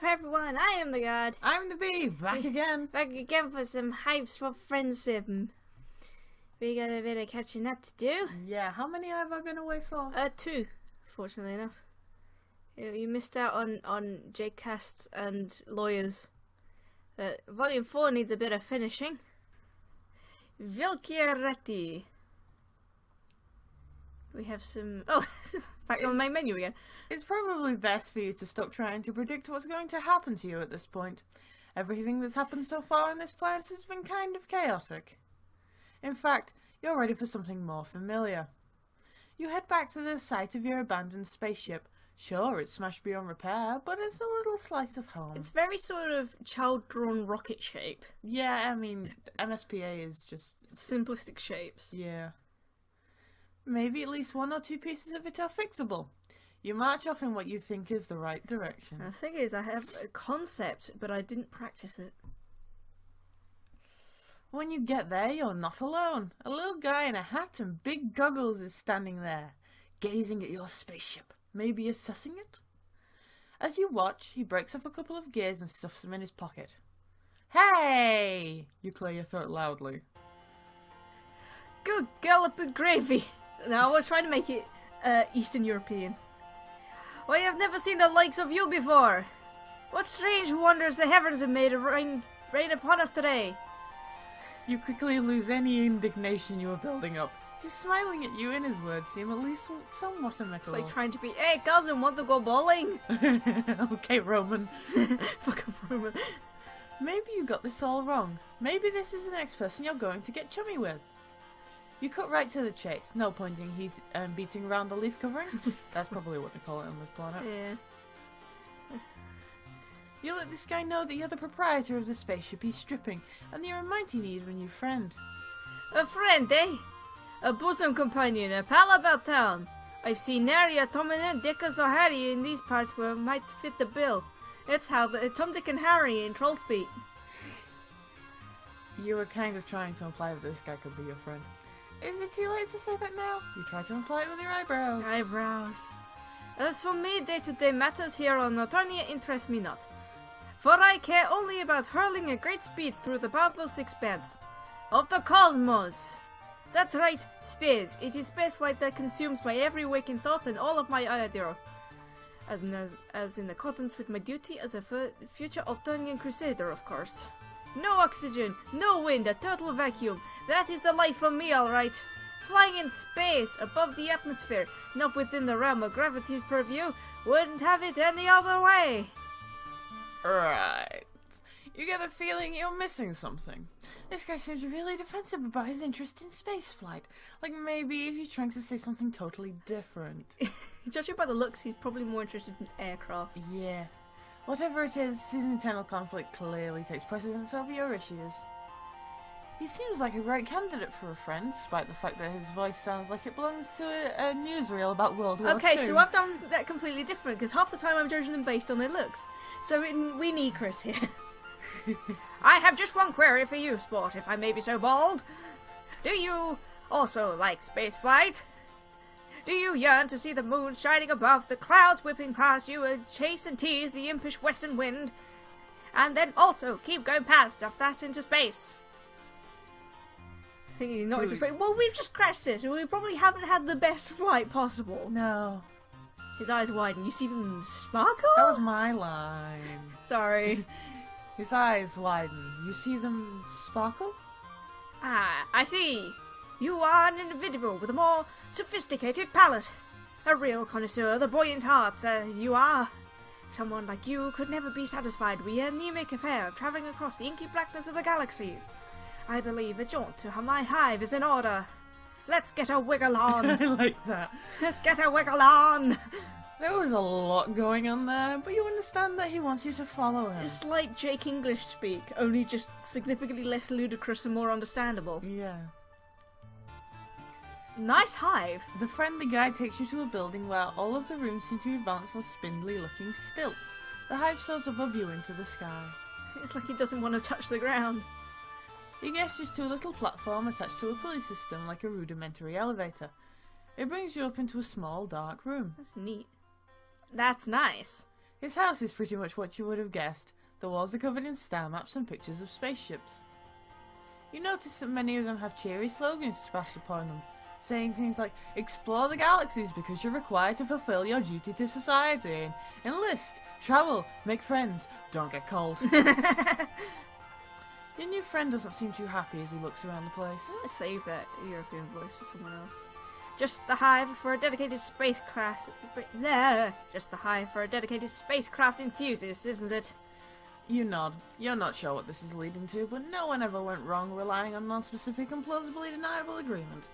everyone, I am the god. I'm the bee, back again. Back again for some hypes for FriendSim. We got a bit of catching up to do. Yeah, how many have I been away for? 2, fortunately enough. You missed out on J-casts and lawyers. Volume 4 needs a bit of finishing. Vikare Ratite. We have some... Oh, back on the main menu again. It's probably best for you to stop trying to predict what's going to happen to you at this point. Everything that's happened so far on this planet has been kind of chaotic. In fact, you're ready for something more familiar. You head back to the site of your abandoned spaceship. Sure, it's smashed beyond repair, but it's a little slice of home. It's very sort of child-drawn rocket shape. Yeah, I mean, MSPA is just... simplistic shapes. Yeah. Maybe at least 1 or 2 pieces of it are fixable. You march off in what you think is the right direction. The thing is, I have a concept, but I didn't practice it. When you get there, you're not alone. A little guy in a hat and big goggles is standing there, gazing at your spaceship, maybe assessing it. As you watch, he breaks off a couple of gears and stuffs them in his pocket. Hey! You clear your throat loudly. Good galloping gravy! Now I was trying to make it Eastern European. Why, I've never seen the likes of you before! What strange wonders the heavens have made to rain upon us today! You quickly lose any indignation you were building up. He's smiling at you and his words seem at least somewhat amicable. Like trying to be, hey cousin, want to go bowling? Okay, Roman. Fucking Roman. Maybe you got this all wrong. Maybe this is the next person you're going to get chummy with. You cut right to the chase. No pointing, beating around the leaf covering. That's probably what they call it on this planet. Yeah. You let this guy know that you're the proprietor of the spaceship he's stripping, and that you're a mighty need of a new friend. A friend, eh? A bosom companion, a pal about town. I've seen nary a Tom and Dick or Harry in these parts where it might fit the bill. It's how the Tom, Dick and Harry in Troll speak. You were kind of trying to imply that this guy could be your friend. Is it too late to say that now? You try to imply it with your eyebrows. Eyebrows. As for me, day-to-day matters here on Alternia interest me not. For I care only about hurling at great speeds through the boundless expanse of the cosmos. That's right, space. It is spaceflight that consumes my every waking thought and all of my idea. As in accordance with my duty as a future Alternian crusader, of course. No oxygen, no wind, a total vacuum. That is the life for me, alright. Flying in space, above the atmosphere, not within the realm of gravity's purview. Wouldn't have it any other way. Right. You get the feeling you're missing something. This guy seems really defensive about his interest in spaceflight. Like maybe he's trying to say something totally different. Judging by the looks, he's probably more interested in aircraft. Yeah. Whatever it is, his internal conflict clearly takes precedence over your issues. He seems like a great candidate for a friend, despite the fact that his voice sounds like it belongs to a newsreel about World War II. Okay, so I've done that completely different, because half the time I'm judging them based on their looks. So we need Chris here. I have just one query for you, sport, if I may be so bold. Do you also like spaceflight? Do you yearn to see the moon shining above, the clouds whipping past you, and chase and tease the impish western wind? And then also keep going past stuff that into space. Thinking not into space. Well, we've just crashed it, so we probably haven't had the best flight possible. No. His eyes widen. You see them sparkle? That was my line. Sorry. His eyes widen. You see them sparkle? Ah, I see. You are an individual with a more sophisticated palate. A real connoisseur of the buoyant hearts, you are. Someone like you could never be satisfied with your anemic affair of travelling across the inky blackness of the galaxies. I believe a jaunt to my hive is in order. Let's get a wiggle on. I like that. Let's get a wiggle on. There was a lot going on there, but you understand that he wants you to follow him. It's like Jake English speak, only just significantly less ludicrous and more understandable. Yeah. Nice hive. The friendly guy takes you to a building where all of the rooms seem to be balanced on spindly-looking stilts. The hive soars above you into the sky. It's like he doesn't want to touch the ground. He gestures to a little platform attached to a pulley system like a rudimentary elevator. It brings you up into a small, dark room. That's neat. That's nice. His house is pretty much what you would have guessed. The walls are covered in star maps and pictures of spaceships. You notice that many of them have cheery slogans splashed upon them, saying things like, explore the galaxies because you're required to fulfill your duty to society, and enlist, travel, make friends, don't get cold. Your new friend doesn't seem too happy as he looks around the place. I'm gonna save that European voice for someone else. Just the hive for a dedicated space class. Just the hive for a dedicated spacecraft enthusiast, isn't it? You nod. You're not sure what this is leading to, but no one ever went wrong relying on non-specific and plausibly deniable agreement.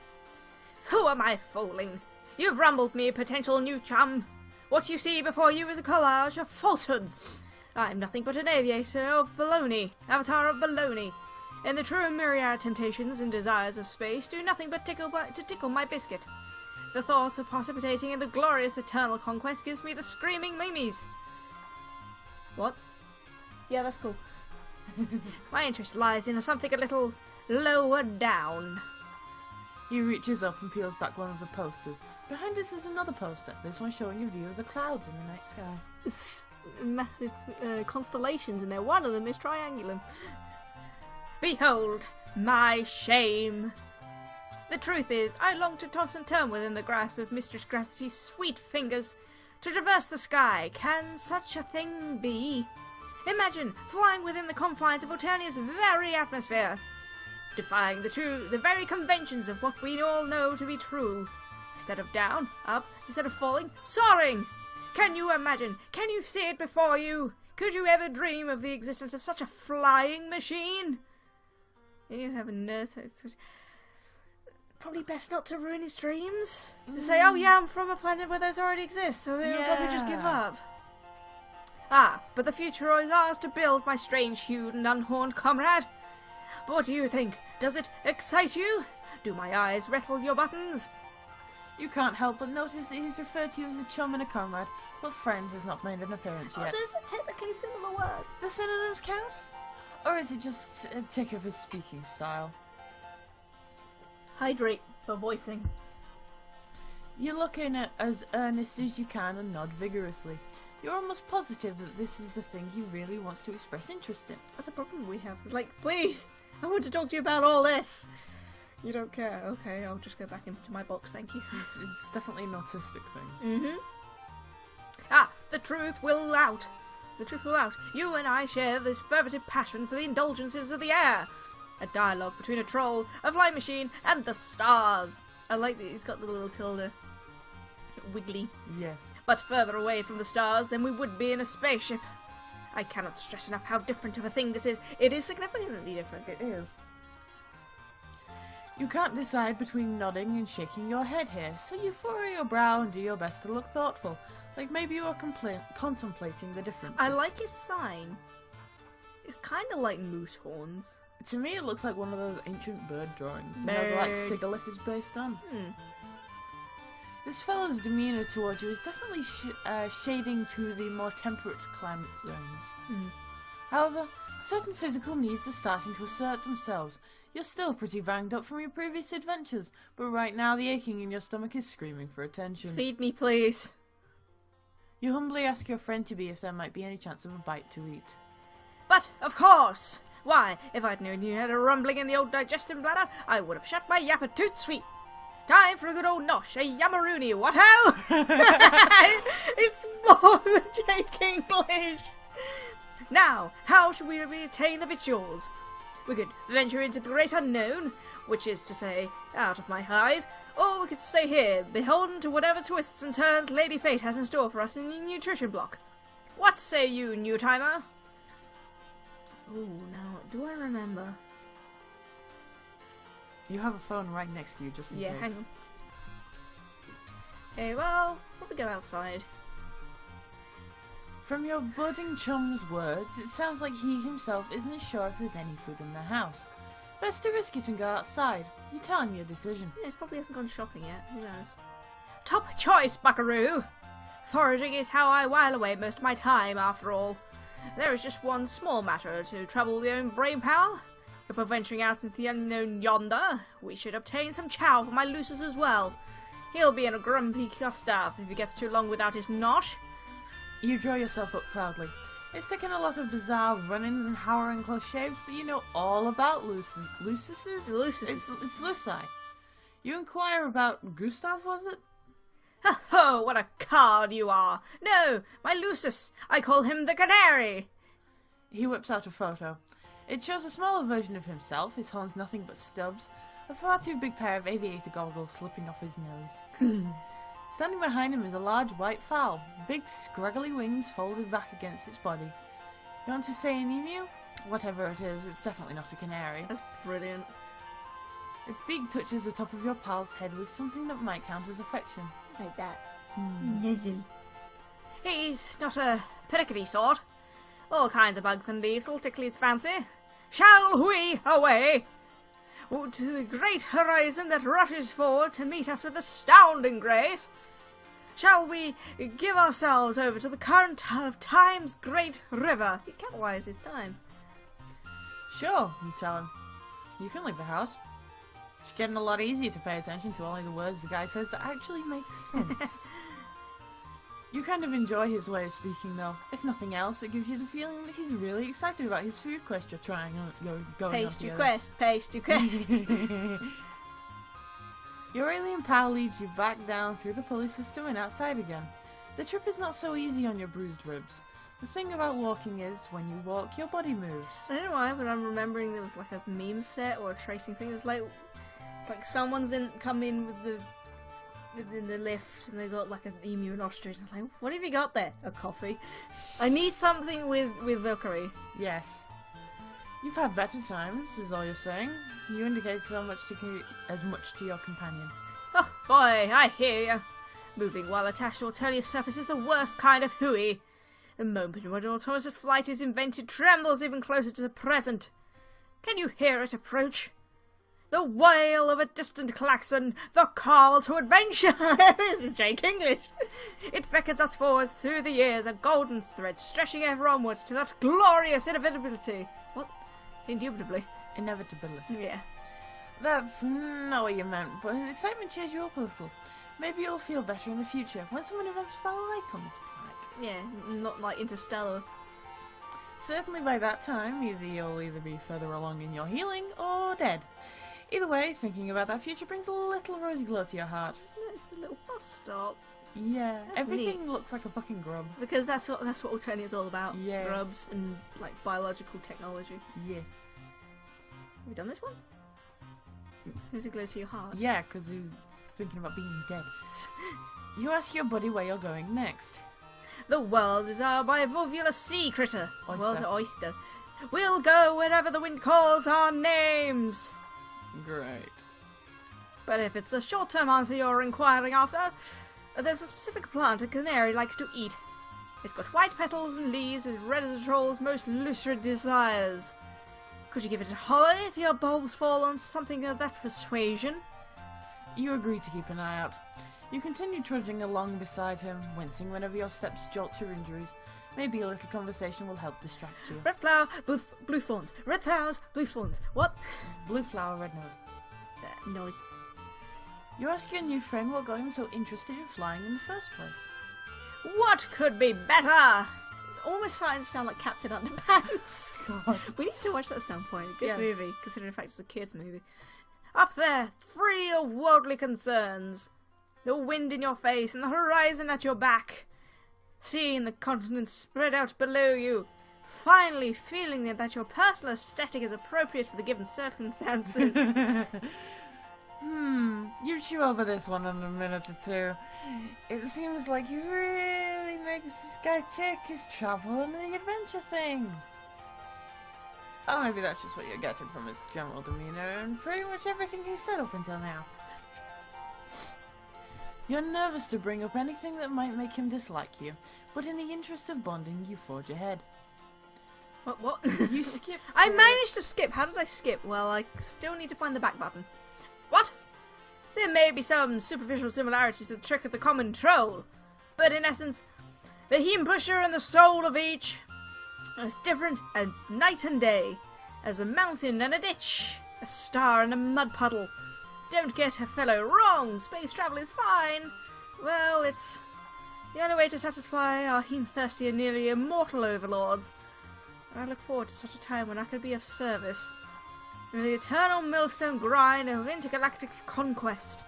Who am I fooling? You've rumbled me, potential new chum. What you see before you is a collage of falsehoods. I'm nothing but an aviator of baloney, avatar of baloney. And the true myriad temptations and desires of space do nothing but tickle my biscuit. The thoughts of participating in the glorious eternal conquest gives me the screaming memes. What? Yeah, that's cool. My interest lies in something a little lower down. He reaches up and peels back one of the posters. Behind us is another poster, this one showing a view of the clouds in the night sky. It's massive constellations in there. One of them is triangulum. Behold, my shame. The truth is, I long to toss and turn within the grasp of Mistress Gracity's sweet fingers. To traverse the sky, can such a thing be? Imagine flying within the confines of Alternia's very atmosphere, defying the very conventions of what we all know to be true. Instead of down, up, instead of falling, soaring! Can you imagine? Can you see it before you? Could you ever dream of the existence of such a flying machine? You have a nurse. Probably best not to ruin his dreams. To say, oh yeah, I'm from a planet where those already exist, so they'll probably just give up. Ah, but the future is ours to build, my strange-hued and unhorned comrade. But what do you think? Does it excite you? Do my eyes rattle your buttons? You can't help but notice that he's referred to you as a chum and a comrade, but friend has not made an appearance yet. Oh, those are technically similar words. Do synonyms count? Or is it just a tick of his speaking style? Hydrate for voicing. You look in it as earnest as you can and nod vigorously. You're almost positive that this is the thing he really wants to express interest in. That's a problem we have. It's like, please, I want to talk to you about all this. You don't care. Okay, I'll just go back into my box, thank you. It's definitely an autistic thing. Mm-hmm. Ah, the truth will out. The truth will out. You and I share this fervent passion for the indulgences of the air. A dialogue between a troll, a flying machine, and the stars. I like that he's got the little tilde. Wiggly. Yes. But further away from the stars than we would be in a spaceship. I cannot stress enough how different of a thing this is. It is significantly different. It is. You can't decide between nodding and shaking your head here, so you furrow your brow and do your best to look thoughtful, like maybe you are contemplating the differences. I like his sign. It's kind of like moose horns. To me, it looks like one of those ancient bird drawings. You know, like Sigalith is based on. This fellow's demeanour towards you is definitely shading to the more temperate climate zones. However, certain physical needs are starting to assert themselves. You're still pretty banged up from your previous adventures, but right now the aching in your stomach is screaming for attention. Feed me, please. You humbly ask your friend to be if there might be any chance of a bite to eat. But, of course! Why, if I'd known you had a rumbling in the old digestion bladder, I would have shut my yapper toot sweet. Time for a good old nosh, a yammeroony, what-ho? It's more than Jake English. Now, how should we obtain the victuals? We could venture into the great unknown, which is to say, out of my hive, or we could stay here, beholden to whatever twists and turns Lady Fate has in store for us in the nutrition block. What say you, new timer? Ooh, now, do I remember? You have a phone right next to you, just in case. Yeah, hang on. Okay, well, probably go outside. From your budding chum's words, it sounds like he himself isn't as sure if there's any food in the house. Best to risk it and go outside. You tell him your decision. Yeah, he probably hasn't gone shopping yet. Who knows? Top choice, buckaroo! Foraging is how I while away most of my time, after all. There is just one small matter to trouble your own brain power. If we're venturing out into the unknown yonder, we should obtain some chow for my Lucius as well. He'll be in a grumpy Gustav if he gets too long without his nosh. You draw yourself up proudly. It's taken a lot of bizarre run-ins and harrowing close shaves, but you know all about Lucises? It's Luci. You inquire about Gustav, was it? Ho, what a card you are! No, my Lucius. I call him the Canary. He whips out a photo. It shows a smaller version of himself, his horns nothing but stubs, a far too big pair of aviator goggles slipping off his nose. Standing behind him is a large white fowl, big scraggly wings folded back against its body. You want to say an emu? Whatever it is, it's definitely not a canary. That's brilliant. Its beak touches the top of your pal's head with something that might count as affection. Like that. He's not a pernickety sort. All kinds of bugs and leaves will tickle his fancy. Shall we away? To the great horizon that rushes forward to meet us with astounding grace? Shall we give ourselves over to the current of time's great river? He capitalizes time. Sure, you tell him. You can leave the house. It's getting a lot easier to pay attention to only the words the guy says that actually make sense. You kind of enjoy his way of speaking though. If nothing else, it gives you the feeling that he's really excited about his food quest you're trying on, going on together. Pastry quest. Your alien pal leads you back down through the pulley system and outside again. The trip is not so easy on your bruised ribs. The thing about walking is, when you walk, your body moves. I don't know why, but I'm remembering there was like a meme set or a tracing thing. It was like, it's like someone's come in within the lift and they got like an emu and ostrich. I was like, what have you got there? A coffee. I need something with Vikare. Yes. You've had better times, is all you're saying. You indicated as much to your companion. Oh boy, I hear you. Moving while attached to Alternia's surface is the worst kind of hooey. The moment when autonomous flight is invented trembles even closer to the present. Can you hear it approach? The wail of a distant klaxon, the call to adventure. This is Jake English. It beckons us forwards through the years, a golden thread stretching ever onwards to that glorious inevitability. What? Indubitably. Inevitability. Yeah. That's not what you meant, but his excitement cheers you up a little. Maybe you'll feel better in the future when some events fall light on this planet. Yeah, not like Interstellar. Certainly by that time, you'll either be further along in your healing or dead. Either way, thinking about that future brings a little rosy glow to your heart. It's the little bus stop. Yeah, That's everything neat. looks like a fucking grub. Because that's what Alternia is all about. Yeah. Grubs and like biological technology. Yeah. Have we done this one? Does it glow to your heart? Yeah, because he's thinking about being dead. You ask your buddy where you're going next. The world is our bivolvular sea critter. Oyster. The world's an oyster. We'll go wherever the wind calls our names. Great. But if it's a short-term answer you're inquiring after, there's a specific plant a canary likes to eat. It's got white petals and leaves as red as a troll's most lucid desires. Could you give it a holler if your bulbs fall on something of that persuasion? You agree to keep an eye out. You continue trudging along beside him, wincing whenever your steps jolt your injuries. Maybe a little conversation will help distract you. Red flower, blue thorns. Red flowers, blue thorns. What? Blue flower, red nose. Noise. You ask your new friend what got him so interested in flying in the first place. What could be better? It's almost starting to sound like Captain Underpants. God. We need to watch that at some point. Good Yes. movie, considering the fact it's a kids' movie. Up there, free of worldly concerns. The wind in your face and the horizon at your back. Seeing the continents spread out below you. Finally feeling that your personal aesthetic is appropriate for the given circumstances. You chew over this one in a minute or two. It seems like he really makes this guy tick, his travel and the adventure thing. Oh, maybe that's just what you're getting from his general demeanour and pretty much everything he said up until now. You're nervous to bring up anything that might make him dislike you, but in the interest of bonding, you forge ahead. What? You skip. I managed to skip. How did I skip? Well, I still need to find the back button. What? There may be some superficial similarities to the trick of the common troll, but in essence, the heme pusher and the soul of each are as different as night and day, as a mountain and a ditch, a star and a mud puddle. Don't get a fellow wrong. Space travel is fine. Well, it's The only way to satisfy our heen-thirsty and nearly immortal overlords. And I look forward to such a time when I could be of service. In the eternal millstone grind of intergalactic conquest.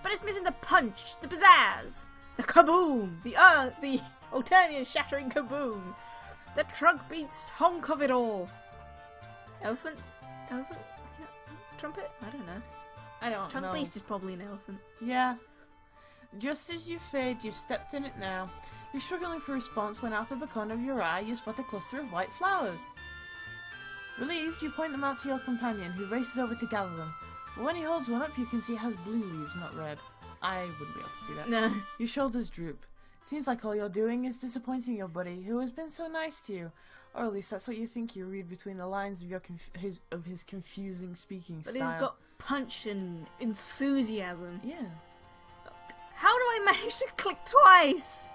But it's missing the punch, the pizzazz, the kaboom, the Alternia shattering kaboom. The trunk beats honk of it all. Elephant? Elephant? Yeah. Trumpet? I don't know. I don't know. Trunk beast is probably an elephant. Yeah. Just as you feared, you've stepped in it now. You're struggling for response when out of the corner of your eye you spot a cluster of white flowers. Relieved, you point them out to your companion, who races over to gather them. But when he holds one up, you can see it has blue leaves, not red. I wouldn't be able to see that. No. Your shoulders droop. Seems like all you're doing is disappointing your buddy, who has been so nice to you. Or at least that's what you think you read between the lines of his confusing speaking style. But he's got punch and enthusiasm. Yeah. How do I manage to click twice?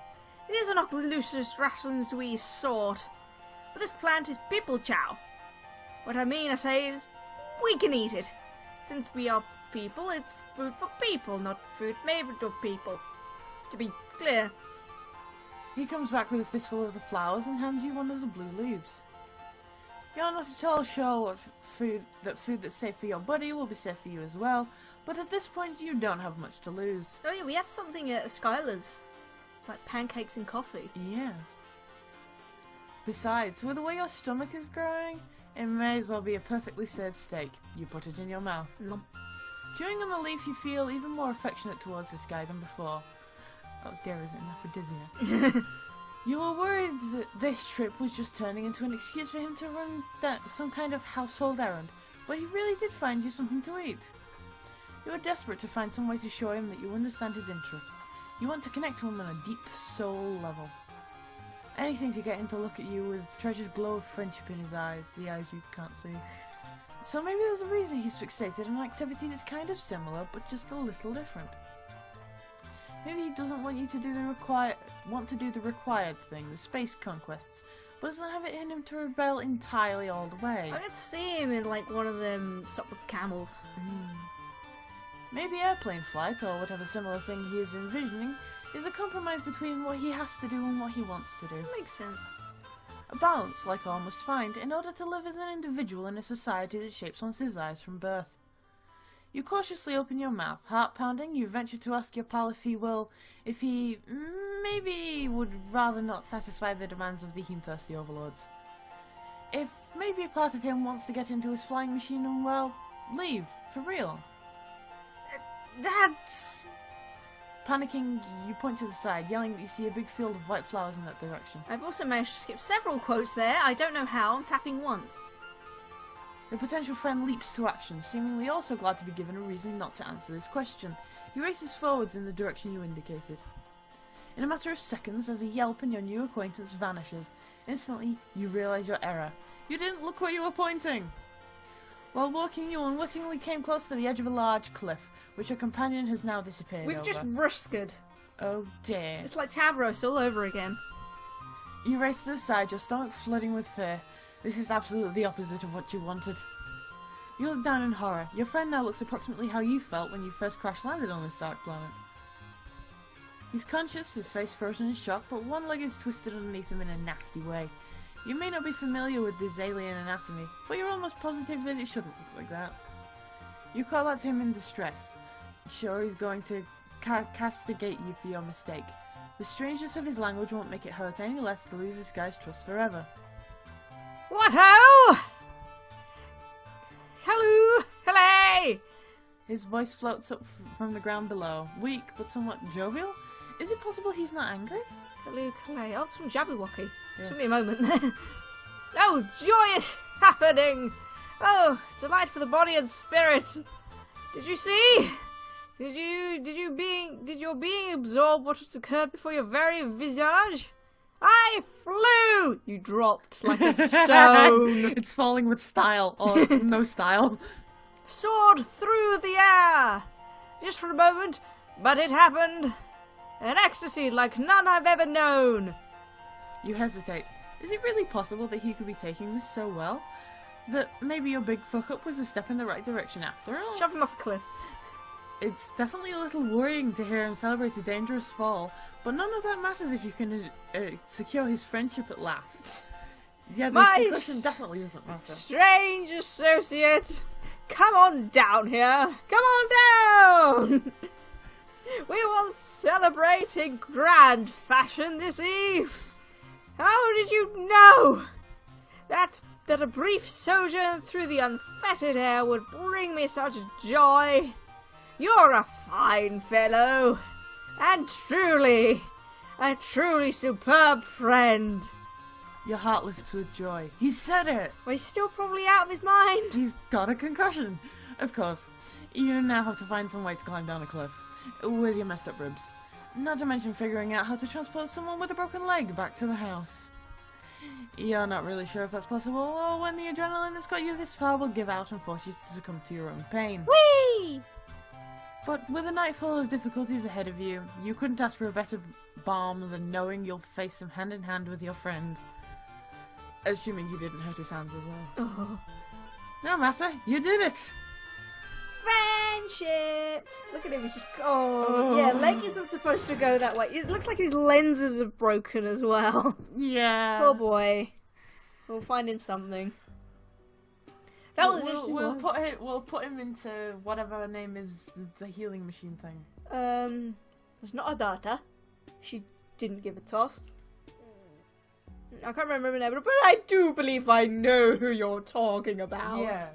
These are not the loosest rattlings we sought. But this plant is people chow. What I mean, I say, is we can eat it. Since we are people, it's food for people, not food made of people. To be clear. He comes back with a fistful of the flowers and hands you one of the blue leaves. You're not at all sure what food that's safe for your buddy will be safe for you as well, but at this point you don't have much to lose. Oh yeah, we had something at Skylar's. Like pancakes and coffee. Yes. Besides, with the way your stomach is growing, it may as well be a perfectly served steak. You put it in your mouth. Lump. Chewing on the leaf, you feel even more affectionate towards this guy than before. Oh dear, is it an aphrodisiac? You were worried that this trip was just turning into an excuse for him to run some kind of household errand, but he really did find you something to eat. You are desperate to find some way to show him that you understand his interests. You want to connect to him on a deep soul level. Anything to get him to look at you with a treasured glow of friendship in his eyes, the eyes you can't see. So maybe there's a reason he's fixated on an activity that's kind of similar, but just a little different. Maybe he doesn't want you to do the required thing, the space conquests, but doesn't have it in him to rebel entirely all the way. I could see him in like one of them stop with camels. Maybe airplane flight, or whatever similar thing he is envisioning, is a compromise between what he has to do and what he wants to do. That makes sense. A balance, like all must find, in order to live as an individual in a society that shapes one's desires from birth. You cautiously open your mouth, heart pounding. You venture to ask your pal if he maybe would rather not satisfy the demands of the heen-thirsty overlords. If maybe a part of him wants to get into his flying machine and, well, leave, for real. That's... Panicking, you point to the side, yelling that you see a big field of white flowers in that direction. I've also managed to skip several quotes there. I don't know how. I'm tapping once. The potential friend leaps to action, seemingly also glad to be given a reason not to answer this question. He races forwards in the direction you indicated. In a matter of seconds, as a yelp and your new acquaintance vanishes, instantly you realise your error. You didn't look where you were pointing! While walking, you unwittingly came close to the edge of a large cliff, which your companion has now disappeared We've over. just ruskered. Oh dear. It's like Tavros all over again. You race to the side, your stomach flooding with fear. This is absolutely the opposite of what you wanted. You look down in horror. Your friend now looks approximately how you felt when you first crash-landed on this dark planet. He's conscious, his face frozen in shock, but one leg is twisted underneath him in a nasty way. You may not be familiar with this alien anatomy, but you're almost positive that it shouldn't look like that. You call out to him in distress, sure he's going to castigate you for your mistake. The strangeness of his language won't make it hurt any less to lose this guy's trust forever. What ho! Hello! Hello! His voice floats up from the ground below, weak but somewhat jovial. Is it possible he's not angry? Hello, hello. Oh, it's from Jabberwocky. Yes. Took me a moment there. Oh, joyous happening! Oh, delight for the body and spirit. Did you see? Did your being absorb what has occurred before your very visage? I flew! You dropped like a stone. It's falling with style, or no style. Soared through the air. Just for a moment, but it happened. An ecstasy like none I've ever known. You hesitate. Is it really possible that he could be taking this so well? That maybe your big fuck-up was a step in the right direction after all? Shove him off a cliff. It's definitely a little worrying to hear him celebrate a dangerous fall, but none of that matters if you can secure his friendship at last. Yeah, the concussion definitely doesn't matter. Strange associate, come on down here. Come on down. We will celebrate in grand fashion this eve. How did you know that a brief sojourn through the unfettered air would bring me such joy? You're a fine fellow, and a truly superb friend. Your heart lifts with joy. He said it! Well, he's still probably out of his mind. He's got a concussion. Of course, you now have to find some way to climb down a cliff with your messed up ribs. Not to mention figuring out how to transport someone with a broken leg back to the house. You're not really sure if that's possible, or when the adrenaline that's got you this far will give out and force you to succumb to your own pain. Whee! But with a night full of difficulties ahead of you, you couldn't ask for a better balm than knowing you'll face them hand in hand with your friend. Assuming you didn't hurt his hands as well. Oh. No matter, you did it! Friendship! Look at him, he's just... Oh, yeah, leg isn't supposed to go that way. It looks like his lenses are broken as well. Yeah. Poor boy. We'll find him something. That was interesting. We'll put him into whatever her name is, the healing machine thing. It's not a daughter. She didn't give a toss. I can't remember her name, but I do believe I know who you're talking about. Yeah.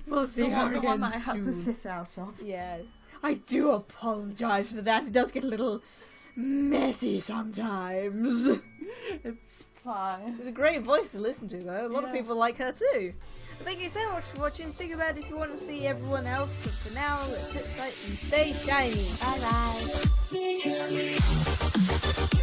We'll see her the again one that I had to soon. sit out on. Yeah. I do apologise for that. It does get a little messy sometimes. It's fine. It's a great voice to listen to, though. A lot of people like her too. Thank you so much for watching. Stick about if you want to see everyone else. But for now, let's sit tight and stay shiny. Bye bye.